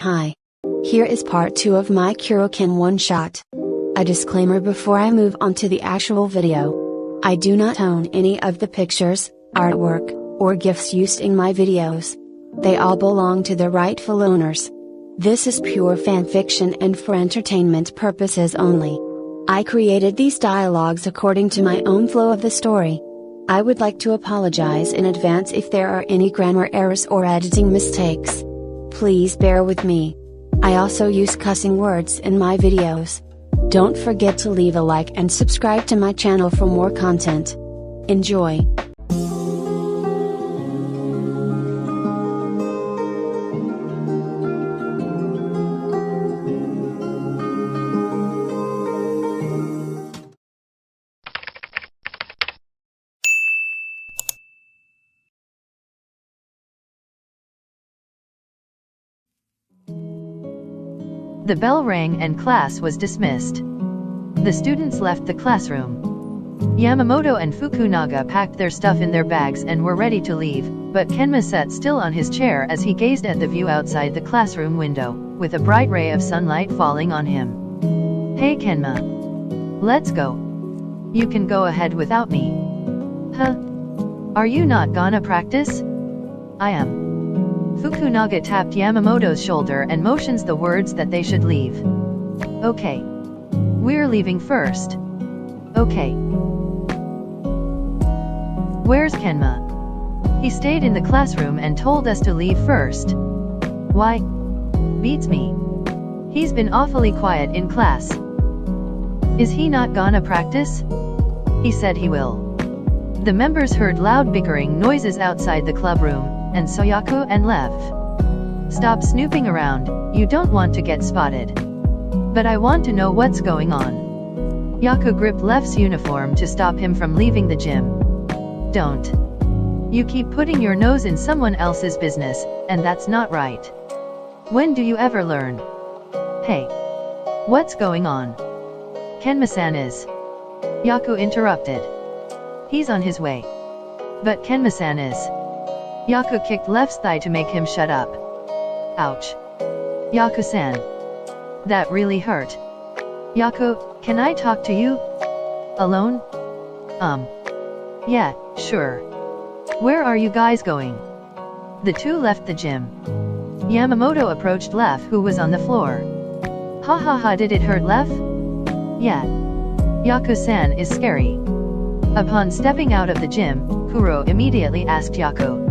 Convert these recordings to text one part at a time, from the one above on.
Hi. Here is part 2 of my KuroKen one-shot. A disclaimer before I move on to the actual video. I do not own any of the pictures, artwork, or gifs used in my videos. They all belong to their rightful owners. This is pure fanfiction and for entertainment purposes only. I created these dialogues according to my own flow of the story. I would like to apologize in advance if there are any grammar errors or editing mistakes. Please bear with me. I also use cussing words in my videos. Don't forget to leave a like and subscribe to my channel for more content. Enjoy! The bell rang and class was dismissed. The students left the classroom. Yamamoto and Fukunaga packed their stuff in their bags and were ready to leave, but Kenma sat still on his chair as he gazed at the view outside the classroom window, with a bright ray of sunlight falling on him. "Hey Kenma. Let's go. You can go ahead without me." "Huh? Are you not gonna practice?" "I am." Fukunaga tapped Yamamoto's shoulder and motions the words that they should leave. "Okay. We're leaving first." "Okay. Where's Kenma?" "He stayed in the classroom and told us to leave first." "Why? Beats me. He's been awfully quiet in class." "Is he not gonna practice?" "He said he will." The members heard loud bickering noises outside the clubroom, and so Yaku and Lev. "Stop snooping around, you don't want to get spotted." "But I want to know what's going on." Yaku gripped Lev's uniform to stop him from leaving the gym. "Don't. You keep putting your nose in someone else's business, and that's not right. When do you ever learn?" "Hey. What's going on?" "Kenma-san is." Yaku interrupted. "He's on his way." "But Kenma-san is." Yaku kicked Lev's thigh to make him shut up. "Ouch. Yaku-san. That really hurt." "Yaku, can I talk to you? Alone?" Yeah, sure. Where are you guys going?" The two left the gym. Yamamoto approached Lev, who was on the floor. "Ha ha ha, did it hurt, Lev?" "Yeah. Yaku-san is scary." Upon stepping out of the gym, Kuro immediately asked Yaku,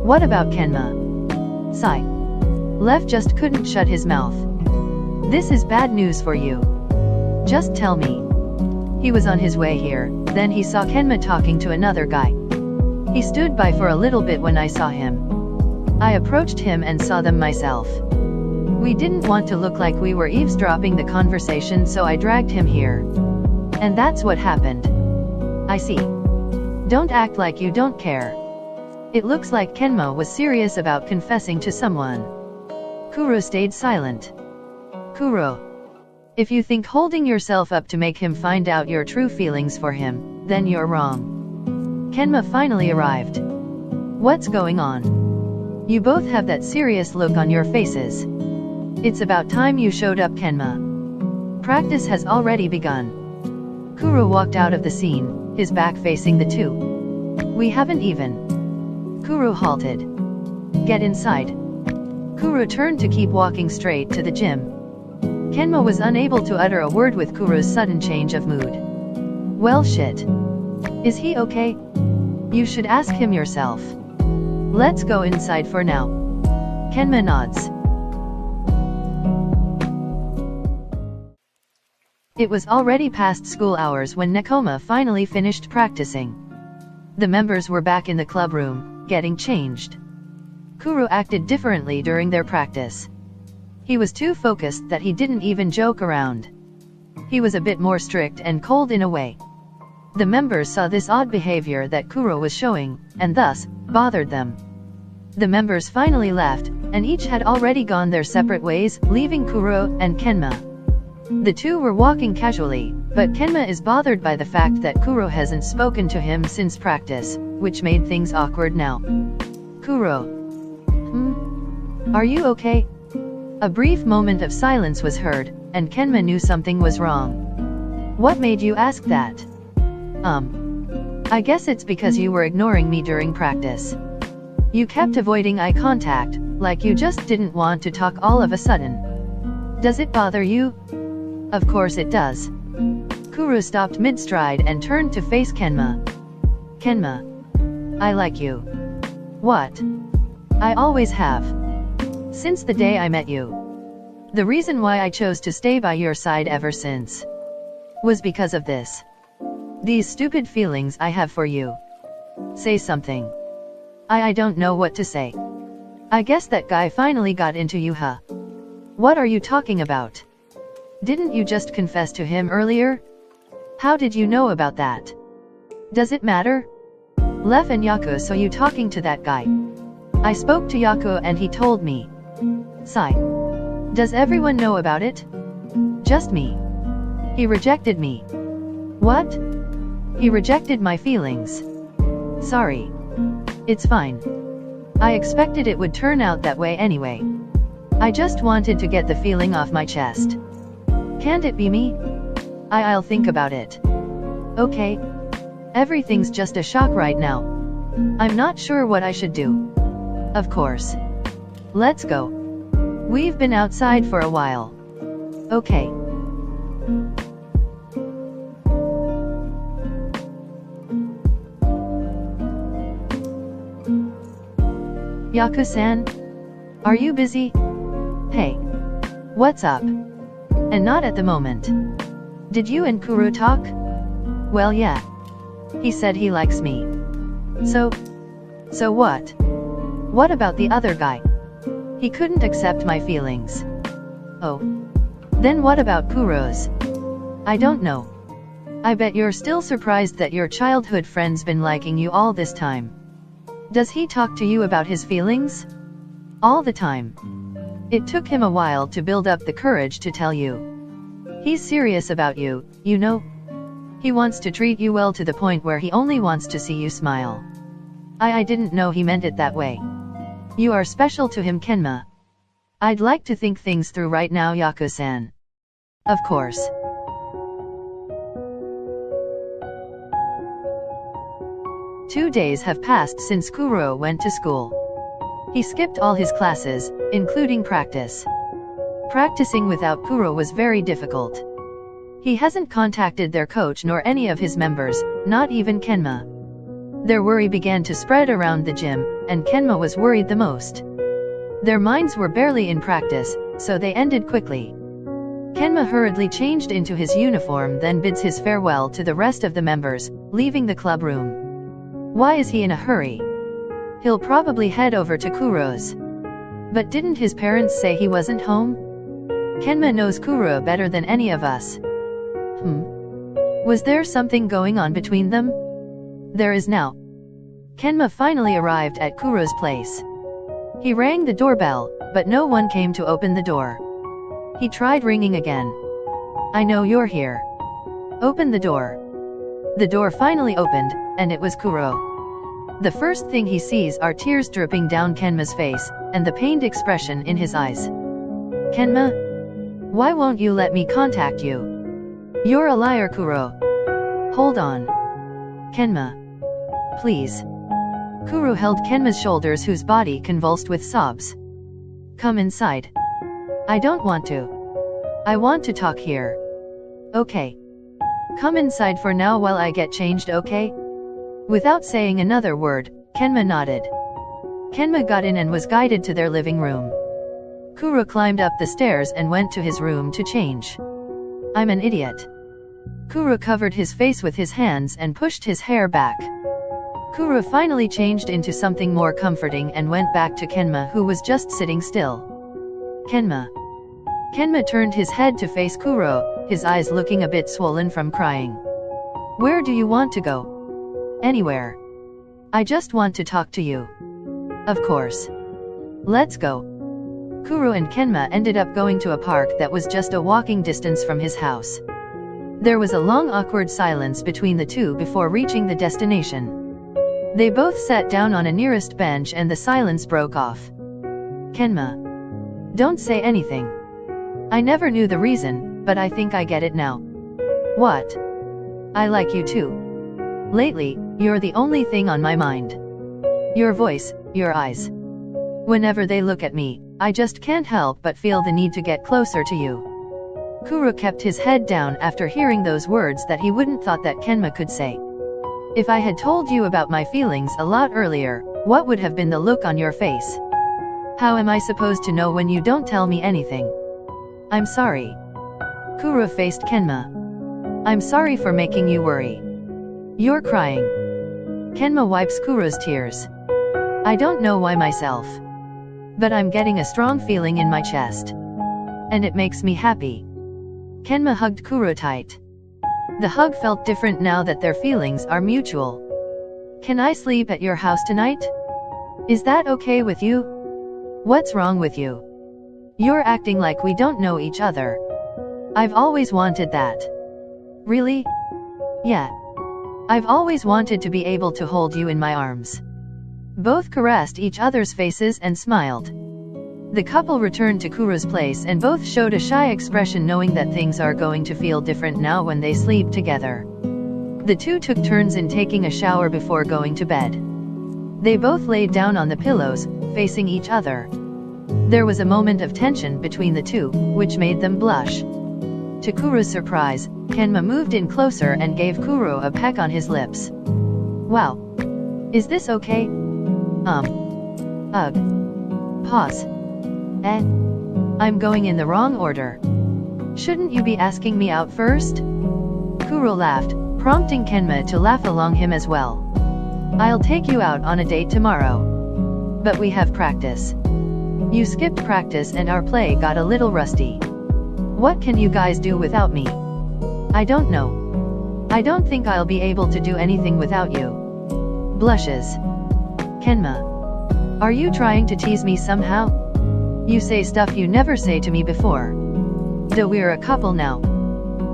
"What about Kenma?" Sigh. Lev just couldn't shut his mouth. "This is bad news for you. Just tell me." He was on his way here, then he saw Kenma talking to another guy. He stood by for a little bit when I saw him. I approached him and saw them myself. We didn't want to look like we were eavesdropping the conversation, so I dragged him here. And that's what happened. "I see. Don't act like you don't care." It looks like Kenma was serious about confessing to someone. Kuro stayed silent. "Kuro. If you think holding yourself up to make him find out your true feelings for him, then you're wrong." Kenma finally arrived. "What's going on? You both have that serious look on your faces. It's about time you showed up, Kenma. Practice has already begun." Kuro walked out of the scene, his back facing the two. "We haven't even." Kuro halted. "Get inside." Kuro turned to keep walking straight to the gym. Kenma was unable to utter a word with Kuro's sudden change of mood. "Well shit. Is he okay? You should ask him yourself." "Let's go inside for now." Kenma nods. It was already past school hours when Nekoma finally finished practicing. The members were back in the club room, getting changed. Kuro acted differently during their practice. He was too focused that he didn't even joke around. He was a bit more strict and cold in a way. The members saw this odd behavior that Kuro was showing, and thus, bothered them. The members finally left, and each had already gone their separate ways, leaving Kuro and Kenma. The two were walking casually, but Kenma is bothered by the fact that Kuro hasn't spoken to him since practice, which made things awkward now. "Kuro. Are you okay?" A brief moment of silence was heard, and Kenma knew something was wrong. What made you ask that? I guess it's because you were ignoring me during practice. You kept avoiding eye contact, like you just didn't want to talk all of a sudden. Does it bother you? Of course it does. Kuroo stopped mid-stride and turned to face Kenma. Kenma. I like you. What? I always have. Since the day I met you. The reason why I chose to stay by your side ever since was because of this. These stupid feelings I have for you. Say something. I don't know what to say. I guess that guy finally got into you, huh? What are you talking about? Didn't you just confess to him earlier? How did you know about that? Does it matter? Lev and Haikyuu saw you talking to that guy. I spoke to Haikyuu and he told me. Sigh. Does everyone know about it? Just me. He rejected me. What? He rejected my feelings. Sorry. It's fine. I expected it would turn out that way anyway. I just wanted to get the feeling off my chest. Can't it be me? I'll think about it. Okay. Everything's just a shock right now. I'm not sure what I should do. Of course. Let's go. We've been outside for a while. Okay. Haikyuu-san? Are you busy? Hey. What's up? And not at the moment. Did you and Kuroo talk? Well, yeah. He said he likes me. So what? What about the other guy? He couldn't accept my feelings. Oh. Then what about Kuroo's? I don't know. I bet you're still surprised that your childhood friend's been liking you all this time. Does he talk to you about his feelings? All the time. It took him a while to build up the courage to tell you. He's serious about you, you know? He wants to treat you well to the point where he only wants to see you smile. I didn't know he meant it that way. You are special to him, Kenma. I'd like to think things through right now, Haikyuu-san. Of course. Two days have passed since Kuroo went to school. He skipped all his classes, including practice. Practicing without Kuroo was very difficult. He hasn't contacted their coach nor any of his members, not even Kenma. Their worry began to spread around the gym, and Kenma was worried the most. Their minds were barely in practice, so they ended quickly. Kenma hurriedly changed into his uniform, then bids his farewell to the rest of the members, leaving the club room. Why is he in a hurry? He'll probably head over to Kuroo's. But didn't his parents say he wasn't home? Kenma knows Kuroo better than any of us. Was there something going on between them? There is now. Kenma finally arrived at Kuroo's place. He rang the doorbell, but no one came to open the door. He tried ringing again. I know you're here. Open the door. The door finally opened, and it was Kuroo. The first thing he sees are tears dripping down Kenma's face, and the pained expression in his eyes. Kenma? Why won't you let me contact you? You're a liar, Kuroo. Hold on. Kenma. Please. Kuroo held Kenma's shoulders, whose body convulsed with sobs. Come inside. I don't want to. I want to talk here. Okay. Come inside for now while I get changed, okay? Without saying another word, Kenma nodded. Kenma got in and was guided to their living room. Kuroo climbed up the stairs and went to his room to change. I'm an idiot. Kuroo covered his face with his hands and pushed his hair back. Kuroo finally changed into something more comforting and went back to Kenma, who was just sitting still. Kenma. Kenma turned his head to face Kuroo, his eyes looking a bit swollen from crying. Where do you want to go? Anywhere. I just want to talk to you. Of course. Let's go. Kuroo and Kenma ended up going to a park that was just a walking distance from his house. There was a long awkward silence between the two before reaching the destination. They both sat down on a nearest bench and the silence broke off. Kenma. Don't say anything. I never knew the reason, but I think I get it now. What? I like you too. Lately, you're the only thing on my mind. Your voice, your eyes. Whenever they look at me, I just can't help but feel the need to get closer to you. Kuro kept his head down after hearing those words that he wouldn't thought that Kenma could say. If I had told you about my feelings a lot earlier, what would have been the look on your face? How am I supposed to know when you don't tell me anything? I'm sorry. Kuro faced Kenma. I'm sorry for making you worry. You're crying. Kenma wipes Kuro's tears. I don't know why myself. But I'm getting a strong feeling in my chest. And it makes me happy. Kenma hugged Kuro tight. The hug felt different now that their feelings are mutual. Can I sleep at your house tonight? Is that okay with you? What's wrong with you? You're acting like we don't know each other. I've always wanted that. Really? Yeah. I've always wanted to be able to hold you in my arms. Both caressed each other's faces and smiled. The couple returned to Kuro's place and both showed a shy expression, knowing that things are going to feel different now when they sleep together. The two took turns in taking a shower before going to bed. They both laid down on the pillows, facing each other. There was a moment of tension between the two, which made them blush. To Kuro's surprise, Kenma moved in closer and gave Kuro a peck on his lips. Wow. Is this okay? Pause. I'm going in the wrong order. Shouldn't you be asking me out first? Kuro laughed, prompting Kenma to laugh along him as well. I'll take you out on a date tomorrow. But we have practice. You skipped practice and our play got a little rusty. What can you guys do without me? I don't know. I don't think I'll be able to do anything without you. Blushes. Kenma. Are you trying to tease me somehow? You say stuff you never say to me before. Though we're a couple now.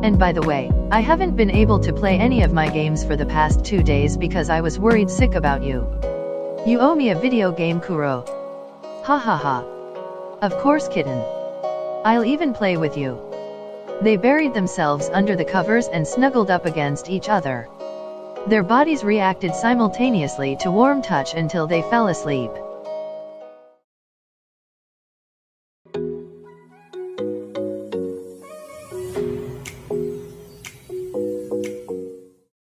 And by the way, I haven't been able to play any of my games for the past 2 days because I was worried sick about you. You owe me a video game, Kuro. Ha ha ha. Of course, kitten. I'll even play with you. They buried themselves under the covers and snuggled up against each other. Their bodies reacted simultaneously to warm touch until they fell asleep.